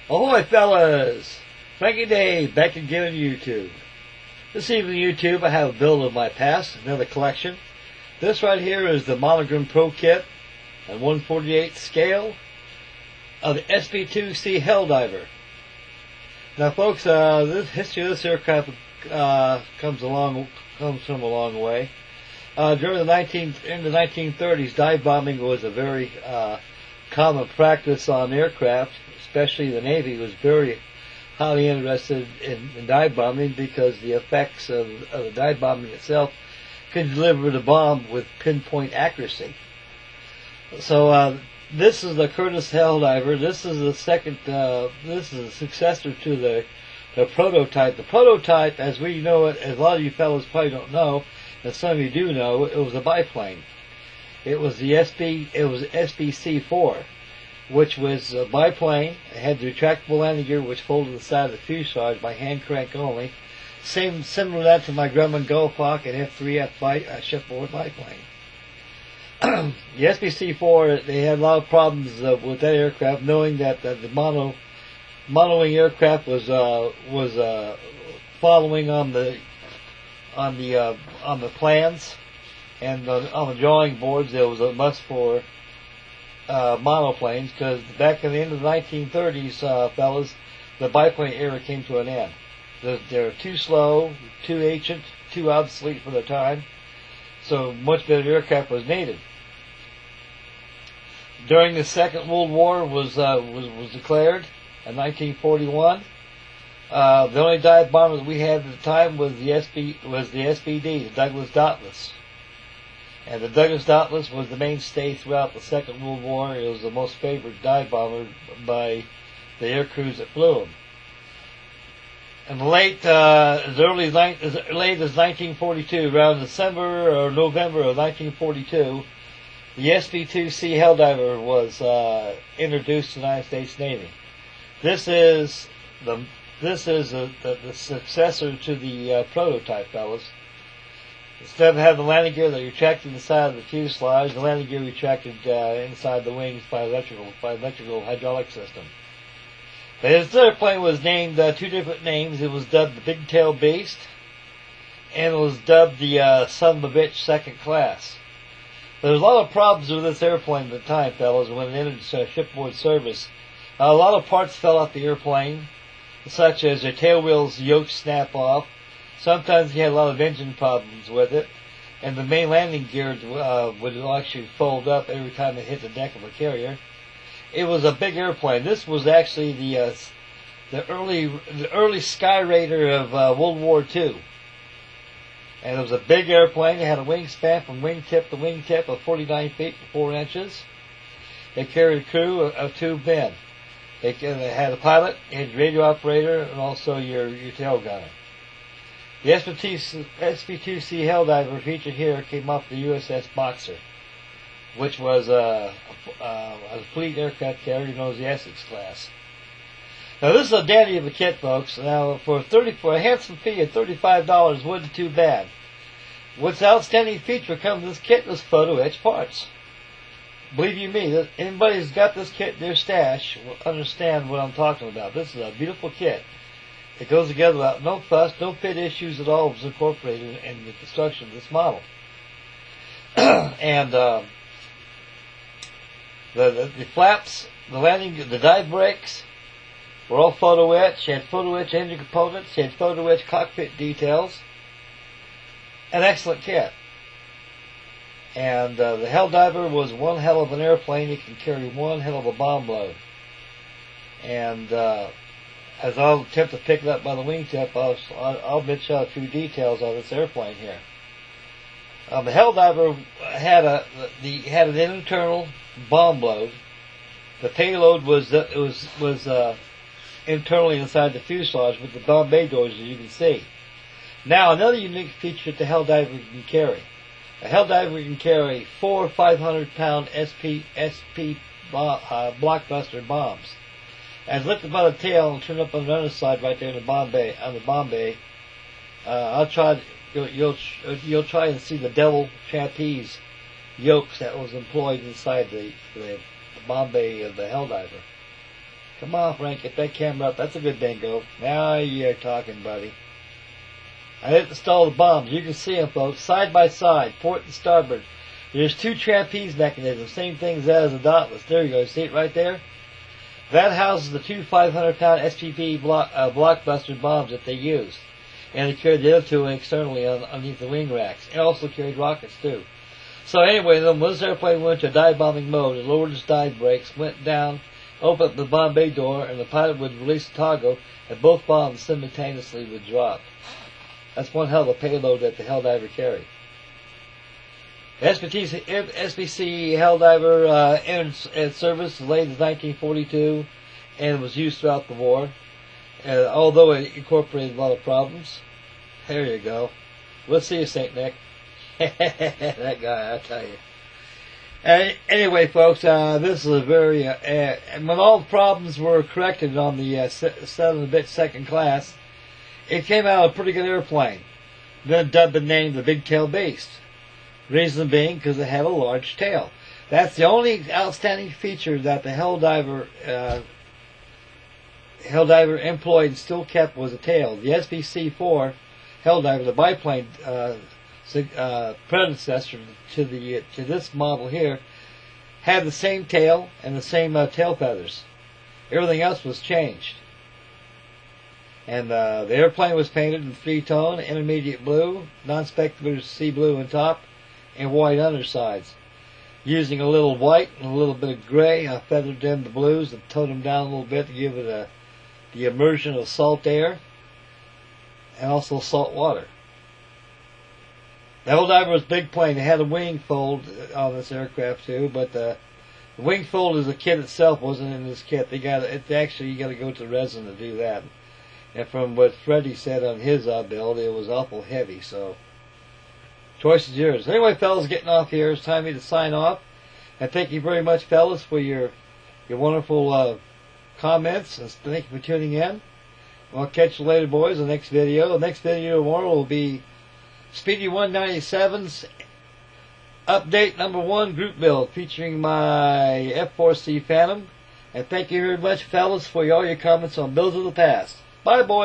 Ahoy fellas! Frankie Dave back again on YouTube. This evening YouTube I have a build of my past, another collection. This right here is the Monogram Pro Kit on 1/48 scale of the SB-2C Helldiver. Now folks, the history of this aircraft comes from a long way. During in the 1930s, dive bombing was a very common practice on aircraft. Especially the Navy was very highly interested in dive bombing because the effects of the dive bombing itself could deliver the bomb with pinpoint accuracy. So this is the Curtiss Helldiver. This is the second. This is a successor to the prototype. The prototype, as we know it, as a lot of you fellows probably don't know, and some of you do know, it was a biplane. It was the SB-4. Which was a biplane. It had the retractable landing gear which folded the side of the fuselage by hand crank only. Similar to that to my Grumman Gullfox and F3F shipboard biplane. The SB-4, they had a lot of problems with that aircraft, knowing that the mono-wing aircraft was following on the plans and on the drawing boards. There was a must for monoplanes, because back in the end of the 1930s, fellas, the biplane era came to an end. They were too slow, too ancient, too obsolete for their time, so much better aircraft was needed. During the Second World War was declared in 1941. The only dive bomber that we had at the time was the SBD, the Douglas Dauntless. And the Douglas Dauntless was the mainstay throughout the Second World War. It was the most favored dive bomber by the air crews that flew them. In as late as 1942, around December or November of 1942, the SB-2C Helldiver was introduced to the United States Navy. This is the successor to the prototype, fellas. Instead of having the landing gear that retracted inside of the fuselage, the landing gear retracted inside the wings by electrical hydraulic system. This airplane was named two different names. It was dubbed the Big Tail Beast, and it was dubbed the Son of a Bitch Second Class. There was a lot of problems with this airplane at the time, fellas, when it entered shipboard service. A lot of parts fell off the airplane, such as the tail wheels yokes snap off. Sometimes you had a lot of engine problems with it, and the main landing gear would actually fold up every time it hit the deck of a carrier. It was a big airplane. This was actually the early Sky Raider of World War II, and it was a big airplane. It had a wingspan from wingtip to wingtip of 49 feet 4 inches. It carried a crew of 2 men. They had a pilot, a radio operator, and also your tail gunner. The SB-2C Helldiver featured here came off the USS Boxer, which was a fleet aircraft carrier known as the Essex class. Now this is a dandy of a kit, folks. Now for a handsome fee of $35 wasn't too bad. What's the outstanding feature comes with this kit was photo etched parts. Believe you me, anybody who's got this kit in their stash will understand what I'm talking about. This is a beautiful kit. It goes together without no fuss, no fit issues at all was incorporated in the construction of this model. And the flaps, the dive brakes were all photo etched. You had photo etched engine components. You had photo etched cockpit details. An excellent kit. And the Helldiver was one hell of an airplane. It can carry one hell of a bomb load. And as I'll attempt to pick it up by the wingtip, I'll mention a few details on this airplane here. The Helldiver had an internal bomb load. The payload was internally inside the fuselage with the bomb bay doors, as you can see. Now, another unique feature that the Helldiver can carry. A Helldiver can carry 4 500-pound SP blockbuster bombs. As lifted by the tail and turned up on the underside right there in the bomb bay, you'll try and see the devil trapeze yokes that was employed inside the bomb bay of the Helldiver. Come on, Frank, get that camera up. That's a good dingo. Now you're talking, buddy. I didn't install the bombs. You can see them, folks, side by side, port and starboard. There's 2 trapeze mechanisms, same thing as a dotless. There you go. See it right there? That houses the 2 500-pound SPP blockbuster bombs that they used. And they carried the other 2 externally underneath the wing racks. And also carried rockets, too. So anyway, then when this airplane went to dive bombing mode, it lowered its dive brakes, went down, opened up the bomb bay door, and the pilot would release the toggle, and both bombs simultaneously would drop. That's one hell of a payload that the Helldiver carried. The SB-2C Helldiver entered service as late as 1942 and was used throughout the war. Although it incorporated a lot of problems. There you go. We'll see you, St. Nick. That guy, I tell you. Anyway, folks, this is a very... when all the problems were corrected on the 7-bit second class, it came out a pretty good airplane. Then dubbed the name the Big Tail Beast. Reason being because it had a large tail. That's the only outstanding feature that the Helldiver employed and still kept was a tail. The SB-C4 Helldiver, the biplane predecessor to this model here, had the same tail and the same tail feathers. Everything else was changed. And the airplane was painted in 3-tone, intermediate blue, non-specular sea blue on top, and white undersides. Using a little white and a little bit of gray, I feathered in the blues and toned them down a little bit to give it the immersion of salt air and also salt water. The Helldiver was a big plane. It had a wing fold on this aircraft too, but the wing fold as a kit itself wasn't in this kit. You got to go to resin to do that. And from what Freddie said on his build, it was awful heavy, so choice is yours. Anyway, fellas, getting off here. It's time for me to sign off. And thank you very much, fellas, for your wonderful comments. And thank you for tuning in. I'll catch you later, boys, in the next video. The next video tomorrow will be Speedy 197's update number 1 group build featuring my F4C Phantom. And thank you very much, fellas, for all your comments on builds of the past. Bye, boys.